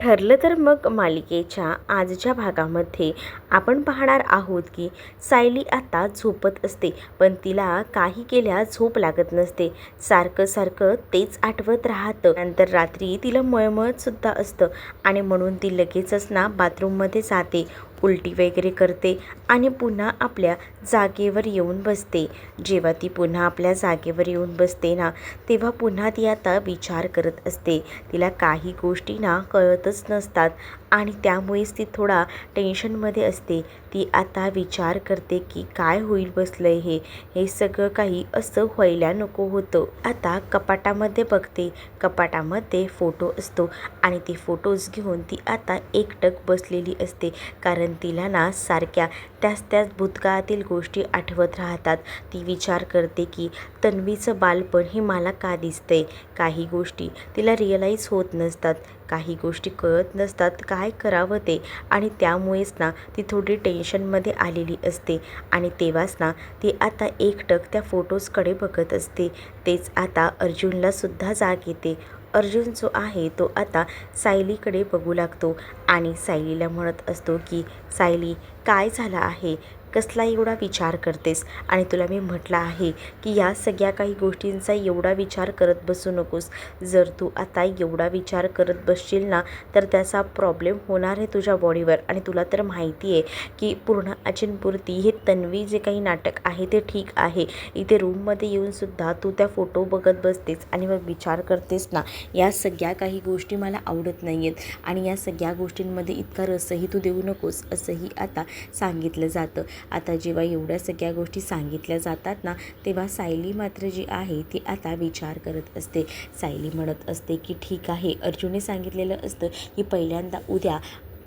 ठरलं तर मग मालिकेच्या आजच्या भागामध्ये आपण पाहणार आहोत की सायली आता झोपत असते, पण तिला काही केल्या झोप लागत नसते. सारखं सारखं तेच आठवत राहतं. नंतर रात्री तिला मळमळत सुद्धा असतं आणि म्हणून ती लगेचच ना बाथरूममध्ये जाते, उलटी वगैरे करते आणि पुन्हा आपल्या जागेवर येऊन बसते. जेव्हा ती पुन्हा आपल्या जागेवर येऊन बसते ना, तेव्हा पुन्हा ती आता विचार करत असते. तिला काही गोष्टी ना कळतच नसतात आणि त्यामुळेच ती थोडा टेन्शनमध्ये असते. ती आता विचार करते की काय होईल बसलंय हे सगळं काही असं व्हायला नको होतं. आता कपाटामध्ये बघते, कपाटामध्ये फोटो असतो आणि ते फोटोज घेऊन ती आता एकटक बसलेली असते. कारण तिला ना सारख्या त्याच भूतकाळातील गोष्टी आठवत राहतात. ती विचार करते की तन्वीचं बालपण हे मला का दिसतंय. काही गोष्टी तिला रिअलाईज होत नसतात, काही गोष्टी कळत नसतात काय करावं ते, आणि त्यामुळेच ना ती थोडी टेन्शनमध्ये आलेली असते. आणि तेव्हाच ना ती आता एकटक त्या फोटोजकडे बघत असते. तेच आता अर्जुनला सुद्धा जाग येते. अर्जुन जो आहे तो आता सायलीकडे बघू लागतो आणि सायलीला म्हणत असतो की सायली, काय झालं आहे, कसला एवढा विचार करतेस. आणि तुला मी म्हटलं आहे की या सगळ्या काही गोष्टींचा एवढा विचार करत बसू नकोस. जर तू आता एवढा विचार करत बसशील ना तर त्याचा प्रॉब्लेम होणार आहे तुझ्या बॉडीवर. आणि तुला तर माहिती आहे की पूर्ण अचिनपुरती हे तन्वी जे काही नाटक आहे ते ठीक आहे. इथे रूममध्ये येऊनसुद्धा तू त्या फोटो बघत बसतेस आणि मग विचार करतेस ना, या सगळ्या काही गोष्टी मला आवडत नाही आहेत आणि या सगळ्या गोष्टींमध्ये इतका रसही तू देऊ नकोस, असंही आता सांगितलं जातं. आता जेव्हा एवढ्या सगळ्या गोष्टी सांगितल्या जातात ना, तेव्हा सायली मात्र जी आहे ती आता विचार करत असते. सायली म्हणत असते की ठीक आहे, अर्जुनने सांगितलेलं असतं की पहिल्यांदा उद्या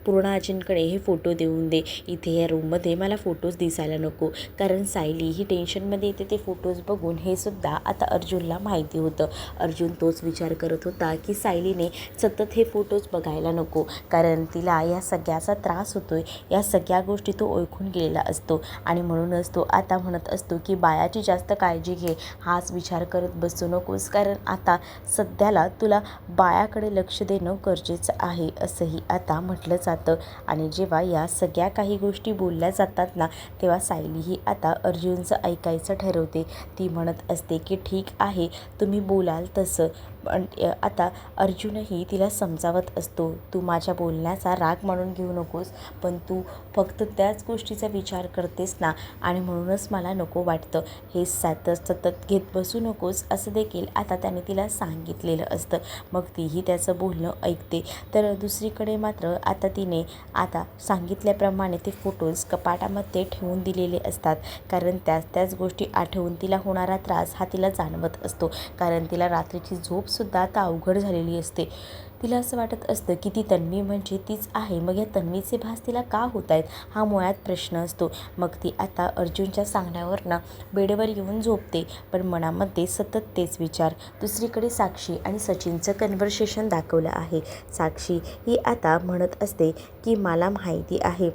पूर्ण अजिनकडे हे फोटो देऊन दे. इथे या रूममध्ये मला फोटोज दिसायला नको. कारण सायली ही टेन्शनमध्ये येते ते फोटोज बघून, हे सुद्धा आता अर्जुनला माहिती होतं. अर्जुन तोच विचार करत होता की सायलीने सतत हे फोटोज बघायला नको, कारण तिला या सगळ्याचा त्रास होतोय. या सगळ्या गोष्टी तो ओळखून गेलेला असतो आणि म्हणूनच तो आता म्हणत असतो की बायाची जास्त काळजी घे, हाच विचार करत बसू नकोस. कारण आता सध्याला तुला बायाकडे लक्ष देणं गरजेचं आहे, असंही आता म्हटलं जातं. आणि जेव्हा या सगळ्या काही गोष्टी बोलल्या जातात ना, तेव्हा सायली ही आता अर्जुनचं ऐकायचं ठरवते. ती म्हणत असते की ठीक आहे, तुम्ही बोलाल तसं. पण आता अर्जुनही तिला समजावत असतो, तू माझ्या बोलण्याचा राग मानून घेऊ नकोस, पण तू फक्त त्याच गोष्टीचा विचार करतेस ना आणि म्हणूनच मला नको वाटतं. हे सतत घेत बसू नकोस, असं देखील आता त्याने तिला सांगितलेलं असतं. मग तीही त्याचं बोलणं ऐकते. तर दुसरीकडे मात्र आता तिने आता सांगितल्याप्रमाणे ते फोटोज कपाटामध्ये ठेवून दिलेले असतात. कारण त्याच गोष्टी आठवून तिला होणारा त्रास हा तिला जाणवत असतो. कारण तिला रात्रीची झोपसुद्धा आता अवघड झालेली असते. तिला असं वाटत असतं की ती तन्वी म्हणजे तीच आहे, मग या तन्वीचे भास तिला का होत आहेत, हा मुळात प्रश्न असतो. मग ती आता अर्जुनच्या सांगण्यावर ना बेडवर येऊन झोपते, पण मनामध्ये सतत तेच विचार. दुसरीकडे साक्षी आणि सचिनचं कन्व्हर्सेशन दाखवलं आहे. साक्षी ही आता म्हणत असते की मला माहिती आहे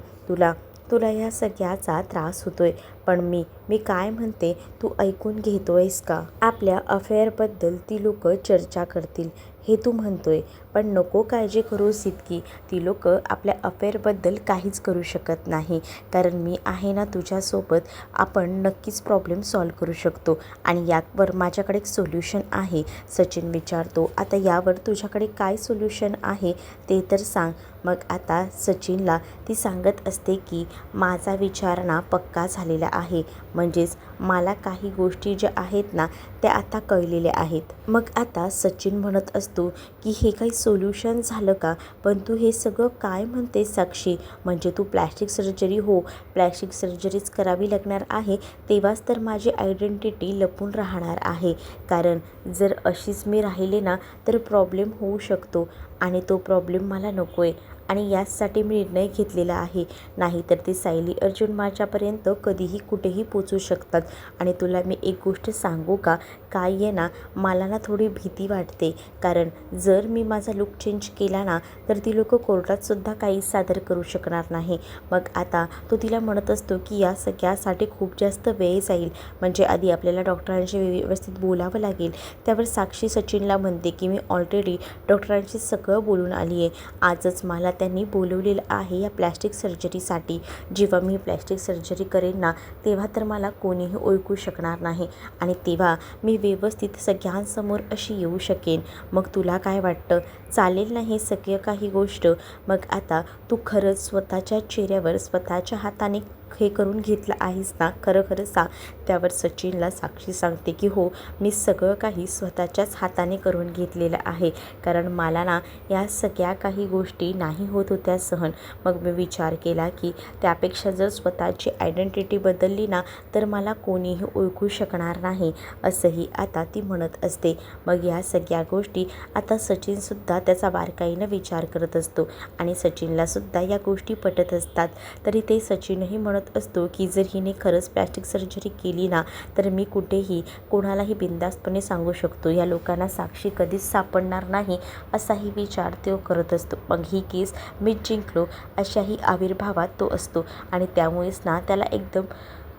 तुला या सगळ्याचा त्रास होतोय, पण मी काय म्हणते तू ऐकून घेतोयस का. आपल्या अफेअरबद्दल ती लोक चर्चा करतील हे तू म्हणतोय, पण नको काळजी करूस इतकी. ती लोक आपल्या अफेअरबद्दल काहीच करू शकत नाही, कारण मी आहे ना तुझ्यासोबत. आपण नक्कीच प्रॉब्लेम सॉल्व करू शकतो आणि यावर माझ्याकडे एक सोल्युशन आहे. सचिन विचारतो, आता यावर तुझ्याकडे काय सोल्युशन आहे ते तर सांग. मग आता सचिनला ती सांगत असते की माझा विचार ना पक्का झालेला आहे, म्हणजेच मला काही गोष्टी ज्या आहेत ना त्या आता कळलेल्या आहेत. मग आता सचिन म्हणत असतो की हे काही सोल्युशन झालं का, पण तू हे सगळं काय म्हणते साक्षी, म्हणजे तू प्लॅस्टिक सर्जरी, हो प्लॅस्टिक सर्जरीच करावी लागणार आहे, तेव्हाच तर माझी आयडेंटिटी लपून राहणार आहे. कारण जर अशीच मी राहिले ना तर प्रॉब्लेम होऊ शकतो आणि तो प्रॉब्लेम मला नको आहे. आणि याचसाठी मी निर्णय घेतलेला आहे. नाहीतर ती सायली अर्जुन माझ्यापर्यंत कधीही कुठेही पोचू शकतात. आणि तुला मी एक गोष्ट सांगू का, काय आहे ना, मला ना थोडी भीती वाटते. कारण जर मी माझा लुक चेंज केला ना तर ती लोकं कोर्टातसुद्धा काही सादर करू शकणार नाही. मग आता तो तिला म्हणत असतो की या सगळ्यासाठी खूप जास्त वेळ जाईल. म्हणजे आधी आपल्याला डॉक्टरांशी व्यवस्थित बोलावं लागेल. त्यावर साक्षी सचिनला म्हणते की मी ऑलरेडी डॉक्टरांशी सगळं बोलून आली आहे. आजच मला त्यांनी बोलवलेलं आहे या प्लॅस्टिक सर्जरीसाठी. जेव्हा मी प्लॅस्टिक सर्जरी करेन ना तेव्हा तर मला कोणीही ओळखू शकणार नाही आणि तेव्हा मी व्यवस्थित सगळ्यांसमोर अशी येऊ शकेन. मग तुला काय वाटतं, चालेल ना हे सगळं काही गोष्ट? मग आता तू खरंच स्वतःच्या चेहऱ्यावर स्वतःच्या हाताने हे करून घेतलं आहेस ना, खरं खरं सांग. त्यावर सचिनला साक्षी सांगते की हो, मी सगळं काही स्वतःच्याच हाताने करून घेतलेलं आहे. कारण मला ना या सगळ्या काही गोष्टी नाही होत होत्या सहन. मग मी विचार केला की त्यापेक्षा जर स्वतःची आयडेंटिटी बदलली ना तर मला कोणीही ओळखू शकणार नाही, असंही आता ती म्हणत असते. मग या सगळ्या गोष्टी आता सचिनसुद्धा त्याचा बारकाईनं विचार करत असतो आणि सचिनलासुद्धा या गोष्टी पटत असतात. तरी ते सचिनही म्हणत असतो की जर हिने खरंच प्लॅस्टिक सर्जरी केली ना तर मी कुठेही कोणालाही बिनधास्तपणे सांगू शकतो. या लोकांना साक्षी कधीच सापडणार नाही, असाही विचार तो करत असतो. मग ही केस मीच जिंकलो अशाही आविर्भावात तो असतो आणि त्यामुळेच ना त्याला एकदम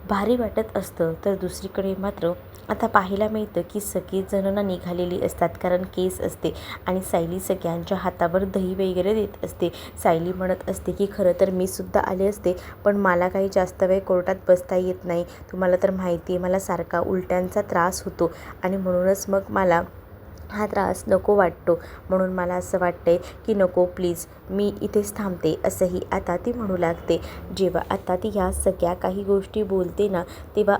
भारी वाटत असतं. तर दुसरीकडे मात्र आता पाहायला मिळतं की सगळीजणं ना निघालेली असतात. कारण केस असते आणि सायली सगळ्यांच्या हातावर दही वगैरे देत असते. सायली म्हणत असते की खरं तर मी सुद्धा आले असते, पण मला काही जास्त वेळ कोर्टात बसता येत नाही. तुम्हाला तर माहिती आहे मला सारखा उलट्यांचा त्रास होतो आणि म्हणूनच मग मला हा त्रास नको वाटतो. म्हणून मला असं वाटतंय की नको प्लीज, मी इथेच थांबते, असंही आता ती म्हणू लागते. जेव्हा आता ती ह्या सगळ्या काही गोष्टी बोलते ना तेव्हा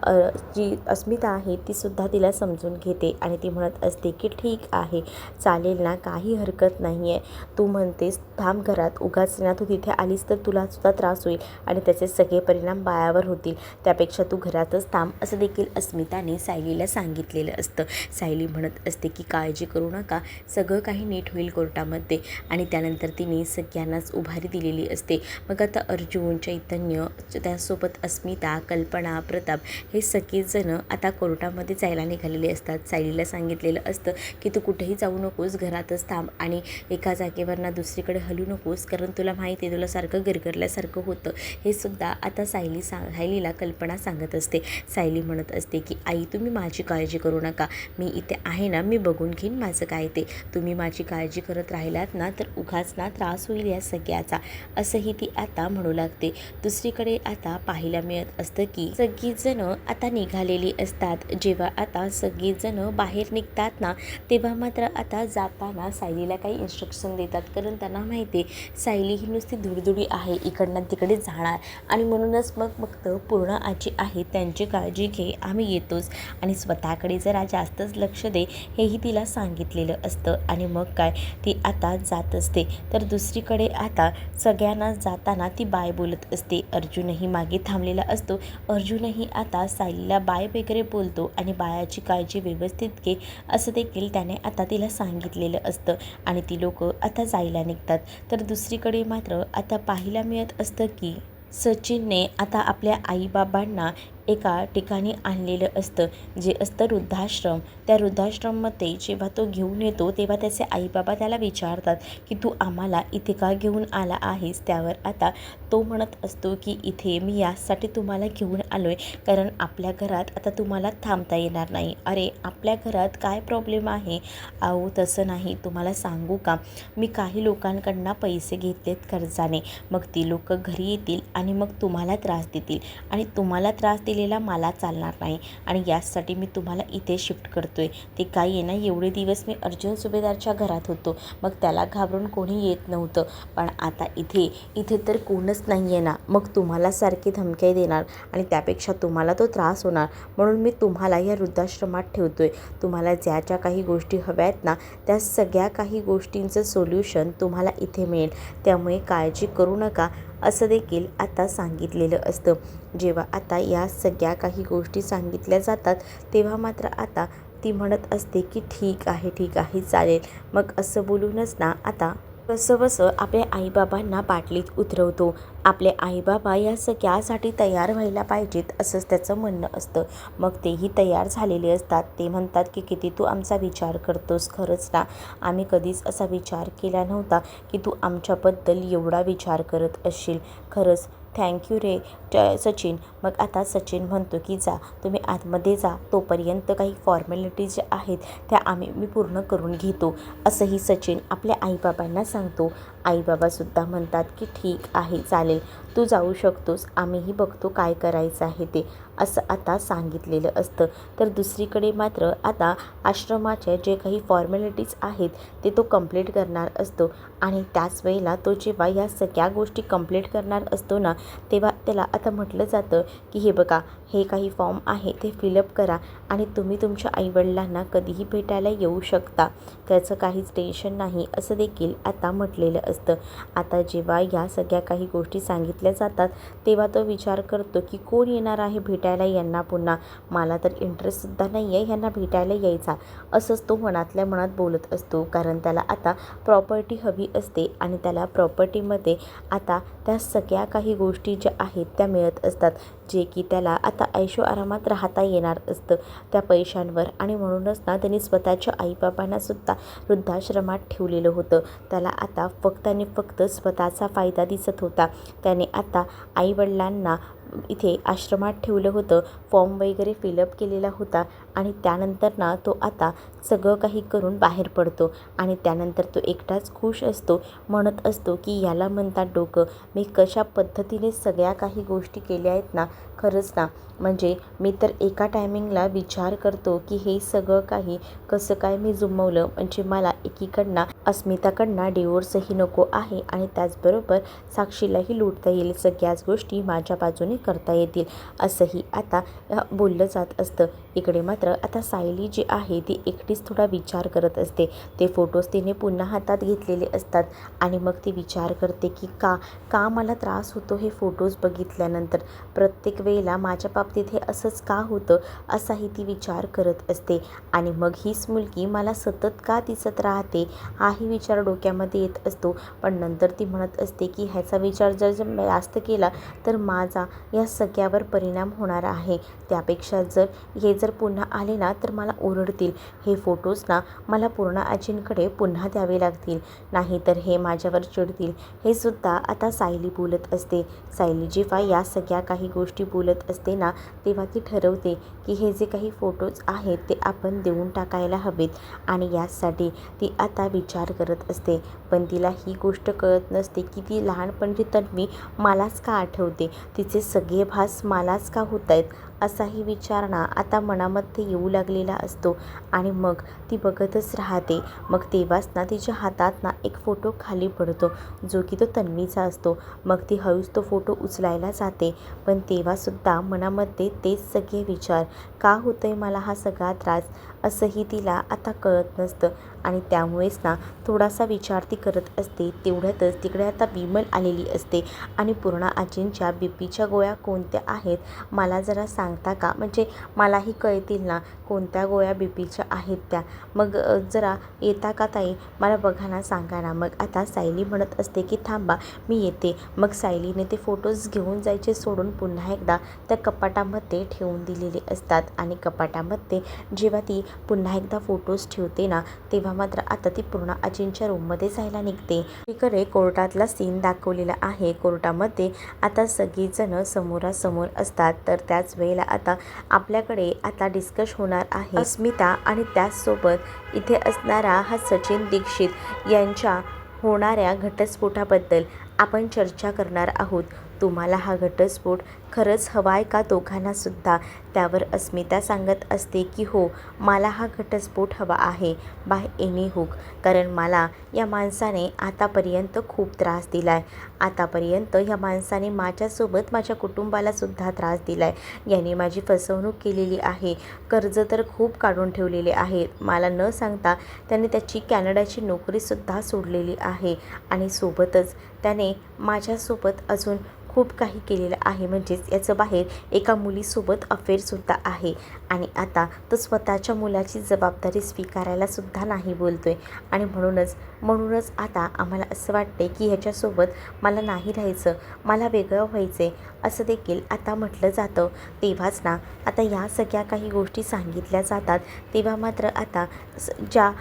जी अस्मिता आहे तीसुद्धा तिला समजून घेते आणि ती म्हणत असते की ठीक आहे, चालेल ना, काही हरकत नाही आहे. तू म्हणतेस थांब घरात, उगाच ना तू तिथे आलीस तर तुलासुद्धा त्रास होईल आणि त्याचे सगळे परिणाम बाळावर होतील. त्यापेक्षा तू घरातच थांब, असं देखील अस्मिताने सायलीला सांगितलेलं असतं. सायली म्हणत असते की काळजी करू नका, सगळं काही नीट होईल कोर्टामध्ये. आणि त्यानंतर तिने सगळ्यांनाच उभारी दिलेली असते. मग आता अर्जुन, चैतन्य, त्यासोबत अस्मिता, कल्पना, प्रताप हे सगळेजण आता कोर्टामध्ये जायला निघालेले असतात. सायलीला सांगितलेलं असतं की तू कुठेही जाऊ नकोस, घरातच थांब आणि एका जागेवरनं दुसरीकडे हलू नकोस, कारण तुला माहिती आहे तुला सारखं गरगरल्यासारखं होतं. हे सुद्धा आता सायलीला कल्पना सांगत असते. सायली म्हणत असते की आई तुम्ही माझी काळजी करू नका, मी इथे आहे ना, मी बघून घेईन माझं काय ते. तुम्ही माझी काळजी करत राहिलात ना तर उगाच ना त्रास होईल या सगळ्याचा, असंही ती आता म्हणू लागते. दुसरीकडे आता पाहायला मिळत असतं की सगळीजणं आता निघालेली असतात. जेव्हा आता सगळीजणं बाहेर निघतात ना तेव्हा मात्र आता जाताना सायलीला काही इन्स्ट्रक्शन देतात. कारण त्यांना माहिती आहे सायली ही नुसती धुडधुडी आहे, इकडनं तिकडे जाणार आणि म्हणूनच मग फक्त पूर्ण आजी आहे त्यांची काळजी घे, आम्ही येतोच आणि स्वतःकडे जरा जास्तच लक्ष दे, हेही तिला सांगितलेलं असतं. आणि मग काय, ती आता जात असते. तर दुसरीकडे आता सगळ्यांना जाताना ती बाय बोलत असते. अर्जुनही मागे थांबलेला असतो. अर्जुनही आता सायलीला बाय वगैरे बोलतो आणि बायाची काळजी व्यवस्थित घे, असं देखील त्याने आता तिला सांगितलेलं असतं आणि ती लोकं आता जायला निघतात. तर दुसरीकडे मात्र आता पाहायला मिळत असतं की सचिनने आता आपल्या आईबाबांना एका ठिकाणी आणलेलं असतं, जे असतं वृद्धाश्रम. त्या वृद्धाश्रममध्ये जेव्हा तो घेऊन येतो तेव्हा त्याचे आईबाबा त्याला विचारतात की तू आम्हाला इथे का घेऊन आला आहेस. त्यावर आता तो म्हणत असतो की इथे मी यासाठी तुम्हाला घेऊन आलो आहे कारण आपल्या घरात आता तुम्हाला थांबता येणार नाही. अरे आपल्या घरात काय प्रॉब्लेम आहे? अहो तसं नाही, तुम्हाला सांगू का, मी काही लोकांकडनं पैसे घेतलेत कर्जाने, मग ती लोक घरी येतील आणि मग तुम्हाला त्रास देतील आणि तुम्हाला त्रास दिलेला मला चालणार नाही आणि यासाठी मी तुम्हाला इथे शिफ्ट करतोय. ते काय आहे ना, एवढे दिवस मी अर्जुन सुभेदारच्या घरात होतो, मग त्याला घाबरून कोणी येत नव्हतं, पण आता इथे तर कोणच नाही आहे ना, मग तुम्हाला सारखे धमक्या देणार आणि त्यापेक्षा तुम्हाला तो त्रास होणार. म्हणून मी तुम्हाला या वृद्धाश्रमात ठेवतोय. तुम्हाला ज्या ज्या काही गोष्टी हव्या आहेत ना त्या सगळ्या काही गोष्टींचं सोल्युशन तुम्हाला इथे मिळेल, त्यामुळे काळजी करू नका, असं देखील आता सांगितलेलं असतं. जेव्हा आता या सगळ्या काही गोष्टी सांगितल्या जातात तेव्हा मात्र आता ती म्हणत असते की ठीक आहे चालेल. मग असं बोलूनच ना आता कसंबसं आपल्या आईबाबांना बाटलीत उतरवतो. आपले आईबाबा या सगळ्यासाठी तयार व्हायला पाहिजेत असंच त्याचं म्हणणं असतं. मग तेही तयार झालेले असतात. ते म्हणतात की किती तू आमचा विचार करतोस, खरंच ना आम्ही कधीच असा विचार केला नव्हता की तू आमच्याबद्दल एवढा विचार करत असशील. खरंच थँक्यू रे सचिन. मग आता सचिन म्हणतो की जा तुम्ही आतमध्ये जा, तोपर्यंत काही फॉर्मॅलिटीज ज्या आहेत त्या मी पूर्ण करून घेतो असंही सचिन आपल्या आईबाबांना सांगतो. आईबाबासुद्धा म्हणतात की ठीक आहे चालेल, तू जाऊ शकतोस, आम्हीही बघतो काय करायचं आहे ते, असं आता सांगितलेलं असतं. तर दुसरीकडे मात्र आता आश्रमाच्या जे काही फॉर्मॅलिटीज आहेत ते तो कंप्लीट करणार असतो. आणि त्याच वेळेला तो जेव्हा या सगळ्या गोष्टी कंप्लीट करणार असतो ना, तेव्हा त्याला आता म्हटलं जातं की हे बघा, हे काही फॉर्म आहे ते फिलअप करा आणि तुम्ही तुमच्या आईवडिलांना कधीही भेटायला येऊ शकता, त्याचं काहीच टेन्शन नाही असं देखील आता म्हटलेलं असतं. आता जेव्हा या सगळ्या काही गोष्टी सांगितल्या जातात तेव्हा तो विचार करतो की कोण येणार आहे भेटायला यांना पुन्हा, मला तर इंटरेस्टसुद्धा नाही आहे ह्यांना भेटायला यायचा, असंच तो मनातल्या मनात बोलत असतो. कारण त्याला आता प्रॉपर्टी हवी असते आणि त्याला प्रॉपर्टीमध्ये आता त्या सगळ्या काही गोष्टी ज्या आहेत त्या मिळत असतात, जे की त्याला आता ऐशो आरामात राहता येणार असतं त्या पैशांवर. आणि म्हणूनच ना त्यांनी स्वतःच्या आईबाबांनासुद्धा वृद्धाश्रमात ठेवलेलं होतं. त्याला आता फक्त आणि फक्त स्वतःचा फायदा दिसत होता. त्याने आता आईवडिलांना इथे आश्रमात ठेवलं होतं, फॉर्म वगैरे फिलअप केलेला होता आणि त्यानंतर ना तो आता सगळं काही करून बाहेर पडतो. आणि त्यानंतर तो एकटाच खुश असतो, म्हणत असतो की याला म्हणतात डोकं, मी कशा पद्धतीने सगळ्या काही गोष्टी केल्या आहेत ना, खरंच ना म्हणजे मी तर एका टायमिंगला विचार करतो की हे सगळं काही कसं काय मी जुमवलं. म्हणजे मला एकीकडनं अस्मिताकडनं डिवोर्सही नको आहे आणि त्याचबरोबर साक्षीलाही लुटता येईल, सगळ्याच गोष्टी माझ्या बाजूने करता येतील असंही आता बोललं जात असतं. इकडे मात्र आता सायली जी आहे ती एकटीच थोडा विचार करत असते. ते फोटोज तिने पुन्हा हातात घेतलेले असतात आणि मग ती विचार करते की का मला त्रास होतो हे फोटोज बघितल्यानंतर, प्रत्येक वेळेला माझ्या बाबतीत हे असंच का होतं असाही ती विचार करत असते. आणि मग हीच मुलगी मला सतत का दिसत राहते हाही विचार डोक्यामध्ये येत असतो. पण नंतर ती म्हणत असते की ह्याचा विचार जर जास्त केला तर माझा या सगळ्यावर परिणाम होणार आहे, त्यापेक्षा हे जर पुन्हा आले ना तर मला ओरडतील, हे फोटोज ना मला पूर्ण आजींकडे पुन्हा द्यावे लागतील, नाहीतर हे माझ्यावर चिडतील. हे सुद्धा आता सायली बोलत असते. सायली जेव्हा या सगळ्या काही गोष्टी बोलत असते ना तेव्हा ती ठरवते की हे जे काही फोटोज आहेत ते आपण देऊन टाकायला हवेत आणि यासाठी ती आता विचार करत असते. पण तिला ही गोष्ट कळत नसते की ती लहानपणची तन्वी मलाच का आठवते, तिचे सगळे भास मलाच का होत आहेत असाही विचार ना आता मनामध्ये येऊ लागलेला असतो. आणि मग ती बघतच राहते. मग तेव्हाच ना तिच्या हातात ना एक फोटो खाली पडतो जो की तो तन्वीचा असतो. मग ती हळूच तो फोटो उचलायला जाते, पण तेव्हासुद्धा मनामध्ये तेच सगळे विचार, का होतोय मला हा सगळा त्रास असंही तिला आता कळत नसतं. आणि त्यामुळेच ना थोडासा विचार ती करत असते. तेवढ्यातच तिकडे आता विमल आलेली असते आणि पूर्ण आजींच्या बीपीच्या गोळ्या कोणत्या आहेत मला जरा सांगता का, म्हणजे मलाही कळतील ना कोणत्या गोळ्या बीपीच्या आहेत त्या, मग जरा येता का ताई, मला बघा ना, सांगा ना. मग आता सायली म्हणत असते की थांबा मी येते. मग सायलीने ते फोटोज घेऊन जायचे सोडून पुन्हा एकदा त्या कपाटामध्ये ठेवून दिलेले असतात. आणि कपाटामध्ये जेव्हा ती पुन्हा एकदा फोटोज ठेवते ना तेव्हा मात्र आता ती पूर्ण आजींच्या रूममध्ये जायला निघते. इकडे कोर्टातला सीन दाखवलेला आहे. कोर्टामध्ये आता सगळीजणं समोरासमोर असतात. तर त्याच वेळेला आता आपल्याकडे आता डिस्कस होणार आहे अस्मिता आणि त्याचसोबत इथे असणारा हा सचिन दीक्षित यांच्या होणाऱ्या घटस्फोटाबद्दल आपण चर्चा करणार आहोत. तुम्हाला हा घटस्फोट खरंच हवा आहे का दोघांनासुद्धा? त्यावर अस्मिता सांगत असते की हो, मला हा घटस्फोट हवा आहे बाय एनी हुक, कारण मला या माणसाने आतापर्यंत खूप त्रास दिला आहे. आतापर्यंत या माणसाने माझ्यासोबत माझ्या कुटुंबालासुद्धा त्रास दिला आहे. याने माझी फसवणूक केलेली आहे, कर्ज तर खूप काढून ठेवलेले आहेत. मला न सांगता त्याने त्याची कॅनडाची नोकरीसुद्धा सोडलेली आहे आणि सोबतच त्याने माझ्यासोबत अजून खूप काही केलेलं आहे, म्हणजेच याचं बाहेर एका मुलीसोबत अफेअरसुद्धा आहे आणि आता तो स्वतःच्या मुलाची जबाबदारी स्वीकारायला सुद्धा नाही बोलतोय आणि म्हणूनच आता आम्हाला असं वाटते की ह्याच्यासोबत मला नाही राहायचं, मला वेगळं व्हायचं आहे असं देखील आता म्हटलं जातं. तेव्हाच ना आता या सगळ्या काही गोष्टी सांगितल्या जातात, तेव्हा मात्र आता ज्या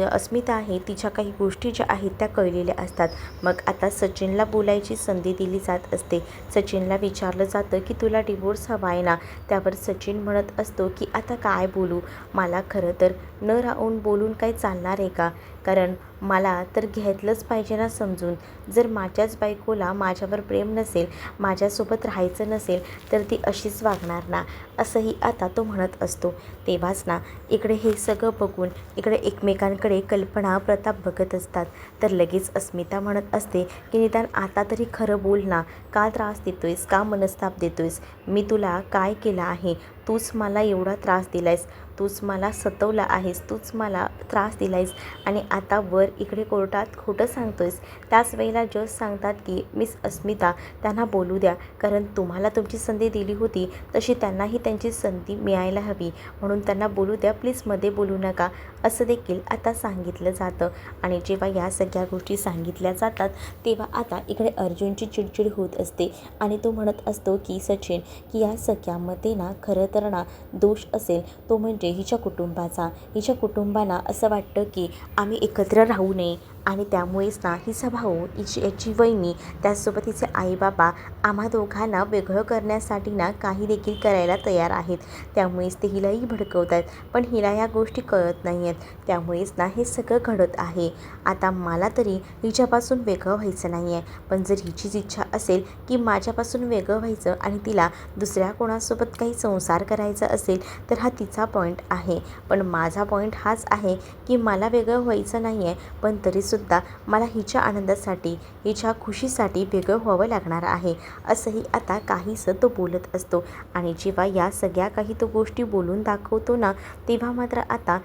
अस्मिता आहे तिच्या काही गोष्टी ज्या आहेत त्या कळलेल्या असतात. मग आता सचिनला बोलायची संधी दिली जात असते. सचिनला विचारलं जातं की तुला डिवोर्स हवा आहे ना? त्यावर सचिन म्हणत असतो की आता काय बोलू, मला खरं तर न राहून बोलून काही चालणार आहे का? कारण मला तर घेतलंच पाहिजे ना समजून. जर माझ्याच बायकोला माझ्यावर प्रेम नसेल, माझ्यासोबत राहायचं नसेल तर ती अशीच वागणार ना, असंही आता तो म्हणत असतो. तेव्हाच ना इकडे हे सगळं बघून इकडे एकमेकांकडे कल्पना प्रताप बघत असतात. तर लगेच अस्मिता म्हणत असते की निदान आता तरी खरं बोल ना, का त्रास देतोयस, का मनस्ताप देतोयस? मी तुला काय केलं आहे? तूच मला एवढा त्रास दिलायस, तूच मला सतवला आहेस, तूच मला त्रास दिलायस आणि आता वर इकडे कोर्टात खोटं सांगतोयस. त्याच वेळेला जज सांगतात की मिस अस्मिता त्यांना बोलू द्या, कारण तुम्हाला तुमची संधी दिली होती तशी त्यांनाही त्यांची संधी मिळायला हवी, म्हणून त्यांना बोलू द्या, प्लीज मध्ये बोलू नका, असं देखील आता सांगितलं जातं. आणि जेव्हा या सगळ्या गोष्टी सांगितल्या जातात तेव्हा आता इकडे अर्जुनची चिडचिड होत असते आणि तो म्हणत असतो की सचिन, की या सगळ्यामध्ये ना खरं तर ना दोष असेल तो म्हणजे हिच्या कुटुंबाचा. हिच्या कुटुंबाला असं वाटतं की आम्ही एकत्र राहू नये आणि त्यामुळेच ना हिचा भाऊ, याची वहिनी, त्याचसोबत हिचे आईबाबा आम्हा दोघांना वेगळं करण्यासाठी ना काही देखील करायला तयार आहेत. त्यामुळेच ते हिलाही भडकवत आहेत, पण हिला या गोष्टी कळत नाही आहेत. त्यामुळेच ना हे सगळं घडत आहे. आता मला तरी हिच्यापासून वेगळं व्हायचं नाही आहे, पण जर हिचीच इच्छा असेल की माझ्यापासून वेगळं व्हायचं आणि तिला दुसऱ्या कोणासोबत काही संसार करायचा असेल तर हा तिचा पॉईंट आहे. पण माझा पॉईंट हाच आहे की मला वेगळं व्हायचं नाही आहे, पण तरीसुद्धा मला हिच्या आनंदासाठी, हिच्या खुशीसाठी वेगळं व्हावं लागणार आहे, असंही आता काहीसं तो बोलत असतो. आणि जेव्हा या सगळ्या काही तो गोष्टी बोलून दाखवतो ना, तेव्हा मात्र आता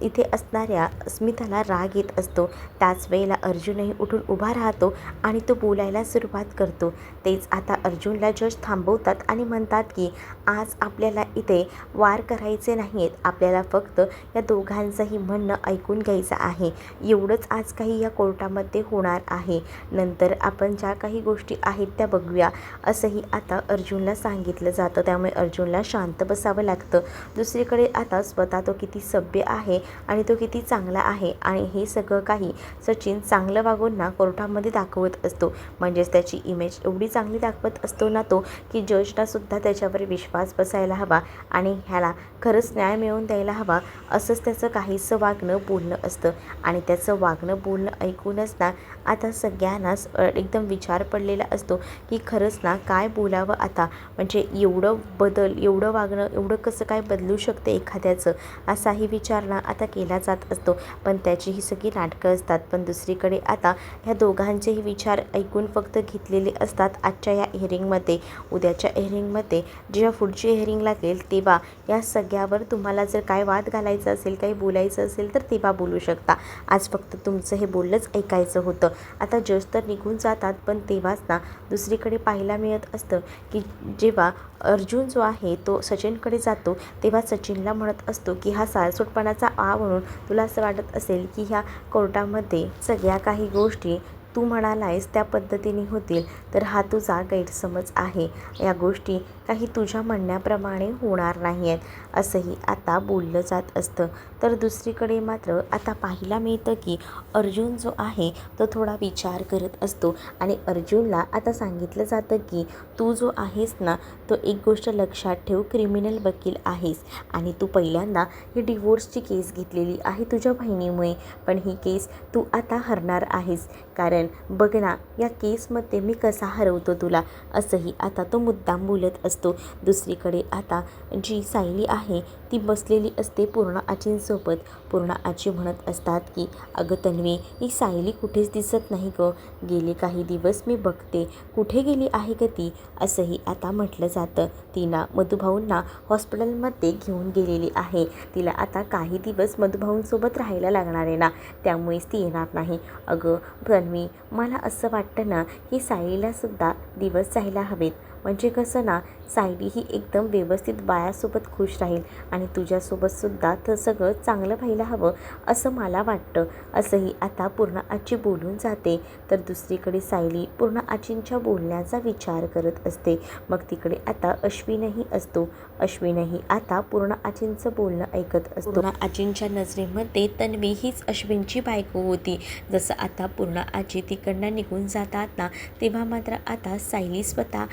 इथे असणाऱ्या अस्मिताला राग येत असतो. त्याच वेळेला अर्जुनही उठून उभा राहतो आणि तो बोलायला सुरुवात करतो. तेच आता अर्जुनला जज थांबवतात आणि म्हणतात की आज आपल्याला इथे वार करायचे नाही आहेत, आपल्याला फक्त या दोघांचंही म्हणणं ऐकून घ्यायचं आहे. एवढंच आज काही या कोर्टामध्ये होणार आहे, नंतर आपण ज्या काही गोष्टी आहेत त्या बघूया, असंही आता अर्जुनला सांगितलं जातं. त्यामुळे अर्जुनला शांत बसावं लागतं. दुसरीकडे आता स्वतः तो किती सभ्य आहे आणि तो किती चांगला आहे आणि हे सगळं काही सचिन चांगलं वागून ना कोर्टामध्ये दाखवत असतो. म्हणजेच त्याची इमेज एवढी चांगली दाखवत असतो ना तो, की जजलासुद्धा त्याच्यावर विश्वास बसायला हवा आणि ह्याला खरंच न्याय मिळवून द्यायला हवा, असंच त्याचं काहीसं वागणं बोलणं असतं. आणि त्याचं वागणं बोलणं ऐकूनच ना आता सगळ्यांनाच एकदम विचार पडलेला असतो की खरंच ना काय बोलावं आता, म्हणजे एवढं वागणं एवढं कसं काय बदलू शकते एखाद्याचं, असाही विचार ना आता केला जात असतो. पण त्याची ही सगळी नाटकं असतात. पण दुसरीकडे आता ह्या दोघांचेही विचार ऐकून फक्त घेतलेले असतात आजच्या या हिअरिंगमध्ये. उद्याच्या हिअरिंगमध्ये जेव्हा पुढची हिअरिंग लागेल तेव्हा या सगळ्यावर तुम्हाला जर काय वाद घालायचा असेल, काही बोलायचं असेल तर तेव्हा बोलू शकता. आज फक्त तुमचं हे बोलणंच ऐकायचं होतं. आता जज तर निघून जातात, पण तेव्हाच ना दुसरीकडे पाहायला मिळत असतं की जेव्हा अर्जुन जो आहे तो सचिनकडे जातो तेव्हा सचिनला म्हणत असतो की हा साळसूटपणाचा म्हणून तुला असं वाटत असेल की ह्या कोर्टामध्ये सगळ्या काही गोष्टी तू म्हणालायस त्या पद्धतीने होतील, तर हा तुझा गैरसमज आहे. या गोष्टी काही तुझ्या म्हणण्याप्रमाणे होणार नाही आहेत, असंही आता बोललं जात असतं. तर दुसरीकडे मात्र आता पाहायला मिळतं की अर्जुन जो आहे तो थोडा विचार करत असतो आणि अर्जुनला आता सांगितलं जातं की तू जो आहेस ना तो एक गोष्ट लक्षात ठेव, क्रिमिनल वकील आहेस आणि तू पहिल्यांदा ही डिवोर्सची केस घेतलेली आहे तुझ्या बहिणीमुळे, पण ही केस तू आता हरणार आहेस. कारण बघ ना या केसमध्ये मी कसा हरवतो तुला, असंही आता तो मुद्दाम बोलत असतो. दुसरीकडे आता जी सायली आहे ती बसलेली असते पूर्ण आजींसोबत. पूर्ण आजी म्हणत असतात की अगं तन्वी, ही सायली कुठेच दिसत नाही गं, गेले काही दिवस मी बघते, कुठे गेली आहे का ती, असंही आता म्हटलं जातं. तिला मधुभाऊंना हॉस्पिटलमध्ये घेऊन गेलेली आहे. तिला आता काही दिवस मधुभाऊंसोबत राहायला लागणार आहे ना, त्यामुळेच ती येणार नाही. अगं तन्वी, मला असं वाटतं ना की सायलीलासुद्धा दिवस जायला हवेत. म्हणजे कसं ना, सायली ही एकदम व्यवस्थित बायासोबत खुश राहील आणि तुझ्यासोबतसुद्धा तर सगळं चांगलं व्हायला हवं असं मला वाटतं. असंही आता पूर्णा आजी बोलून जाते. तर दुसरीकडे सायली पूर्णा आजींच्या बोलण्याचा विचार करत असते. मग तिकडे आता अश्विनही असतो. अश्विनही आता पूर्णा आजींचं बोलणं ऐकत असतो. पूर्णा आजींच्या नजरेमध्ये तन्वी हीच अश्विनची बायको होती. जसं आता पूर्णा आजी तिकडनं निघून जातात ना, तेव्हा मात्र आता सायली स्वतः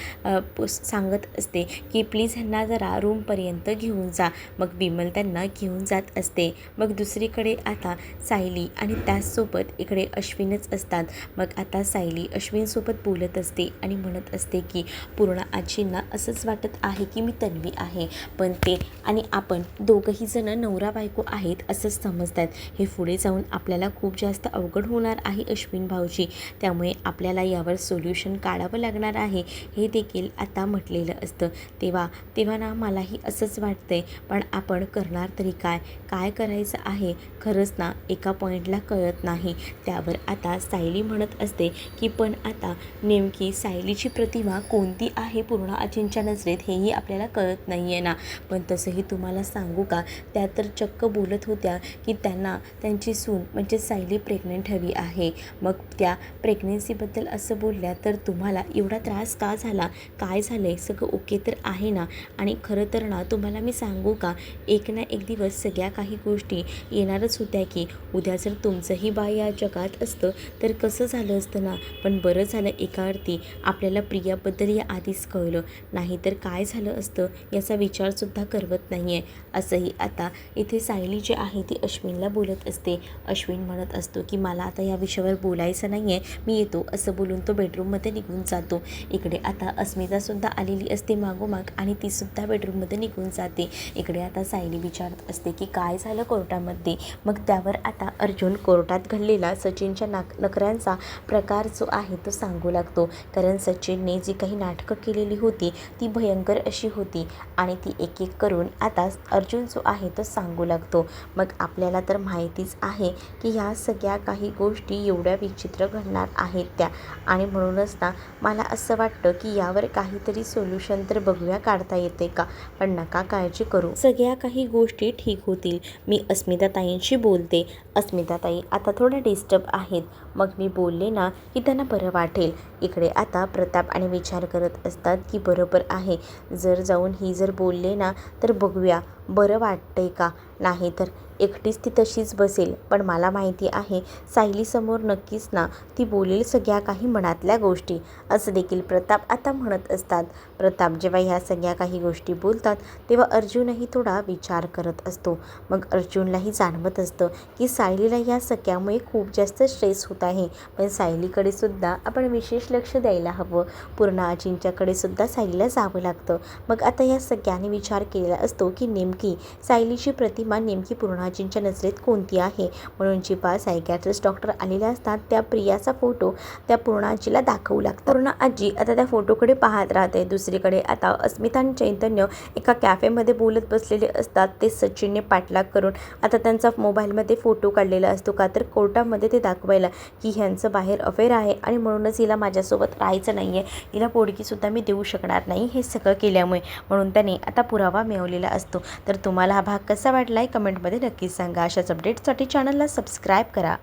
सांगत असते की प्लीज ह्यांना जरा रूमपर्यंत घेऊन जा. मग विमल त्यांना घेऊन जात असते. मग दुसरीकडे आता सायली आणि त्याचसोबत इकडे अश्विनच असतात. मग आता सायली अश्विनसोबत बोलत असते आणि म्हणत असते की पूर्णा आजींना असंच वाटत आहे की मी तन्वी आहे, पण ते आणि आपण दोघंही जण नवरा बायको आहेत असंच समजतात. हे पुढे जाऊन आपल्याला खूप जास्त अवघड होणार आहे अश्विन भाऊजी, त्यामुळे आपल्याला यावर सोल्युशन काढावं लागणार आहे हे देखील आता म्हटलेलं असतं. तेव्हा ना मलाही असंच वाटतंय, पण आपण करणार तरी काय, काय करायचं आहे खरंच ना एका पॉईंटला कळत नाही. त्यावर आता सायली म्हणत असते की पण आता नेमकी सायलीची प्रतिमा कोणती आहे पूर्णा आजींच्या नजरेत हेही आपल्याला कळत नाही आहे ना. पण तसंही तुम्हाला सांगू का, त्या तर चक्क बोलत होत्या की त्यांना त्यांची सून म्हणजे सायली प्रेग्नंट हवी आहे. मग त्या प्रेग्नन्सीबद्दल असं बोलल्या तर तुम्हाला एवढा त्रास का झाला, काय झालं आहे, सगळं ओके तर आहे ना. आणि खरं तर ना तुम्हाला मी सांगू का, एक ना एक दिवस सगळ्या काही गोष्टी येणारच होत्या की उद्या जर तुमचंही बाळ या जगात असतं तर कसं झालं असतं ना. पण बरं झालं एका अर्थी आपल्याला प्रियाबद्दल या आधीच कळलं, नाहीतर काय झालं असतं याचा विचारसुद्धा करवत नाही आहे. असंही आता इथे सायली जी आहे ती अश्विनला बोलत असते. अश्विन म्हणत असतो की मला आता या विषयावर बोलायचं नाही आहे, मी येतो असं बोलून तो बेडरूममध्ये निघून जातो. इकडे आता अस्मितासुद्धा आलेली असते मागोमाग आणि तीसुद्धा बेडरूममध्ये निघून जाते. इकडे आता सायली विचारत असते की काय झालं कोर्टामध्ये. मग त्यावर आता अर्जुन कोर्टात घडलेला सचिनच्या नखऱ्यांचा प्रकार जो आहे तो सांगू लागतो. कारण सचिनने जी काही नाटकं केलेली होती ती भयंकर अशी होती आणि ती एक एक करून आता अर्जुन जो आहे तो सांगू लागतो. मग आपल्याला तर माहितीच आहे की ह्या सगळ्या काही गोष्टी एवढ्या विचित्र घडणार आहेत त्या, आणि म्हणूनच ना मला असं वाटतं की यावर काहीतरी सोल्युशन तर बघूया काढता येते का. पण नका काळजी करू, सगळ्या काही गोष्टी ठीक होतील. मी अस्मिताताईंशी बोलते. अस्मिताताई आता थोड्या डिस्टर्ब आहेत, मग मी बोलले ना की त्यांना बरं वाटेल. इकडे आता प्रताप आणि विचार करत असतात की बरोबर आहे, जर जाऊन ही जर बोलले ना तर बघूया बरं वाटतंय का, नाही तर एकटीच ती तशीच बसेल. पण मला माहिती आहे सायलीसमोर नक्कीच ना ती बोलेल सगळ्या काही मनातल्या गोष्टी, असं देखील प्रताप आता म्हणत असतात. प्रताप जेव्हा ह्या सगळ्या काही गोष्टी बोलतात तेव्हा अर्जुनही थोडा विचार करत असतो. मग अर्जुनलाही जाणवत असतं की सायलीला या सगळ्यामुळे खूप जास्त स्ट्रेस होत आहे, पण सायलीकडे सुद्धा आपण विशेष लक्ष द्यायला हवं. पूर्णा आजींच्याकडे सुद्धा सायलीला जावं लागतं. मग आता या सगळ्यांनी विचार केलेला असतो की नेमकी सायलीची प्रतिमा नेमकी पूर्णा आजींच्या नजरेत कोणती आहे. म्हणून जेव्हा सायकॅट्रिस्ट डॉक्टर आलेले असतात त्या प्रियाचा फोटो त्या पूर्णा आजीला दाखवू लागतात. पूर्णा आजी आता त्या फोटोकडे पाहत राहते. दुसरीकडे आता अस्मिता आणि चैतन्य एका कॅफेमध्ये बोलत बसलेले असतात. ते सचिनने पाठलाग करून आता त्यांचा मोबाईलमध्ये फोटो काढलेला असतो, का तर कोर्टामध्ये ते दाखवायला की ह्यांचं बाहेर अफेअर आहे आणि म्हणूनच हिला माझ्यासोबत राहायचं नाही आहे, हिला पोडगीसुद्धा मी देऊ शकणार नाही हे सगळं केल्यामुळे, म्हणून त्याने आता पुरावा मिळवलेला असतो. तर तुम्हाला हा भाग कसा वाटला आहे कमेंटमध्ये नक्कीच सांगा. अशाच अपडेट्ससाठी चॅनलला सबस्क्राईब करा.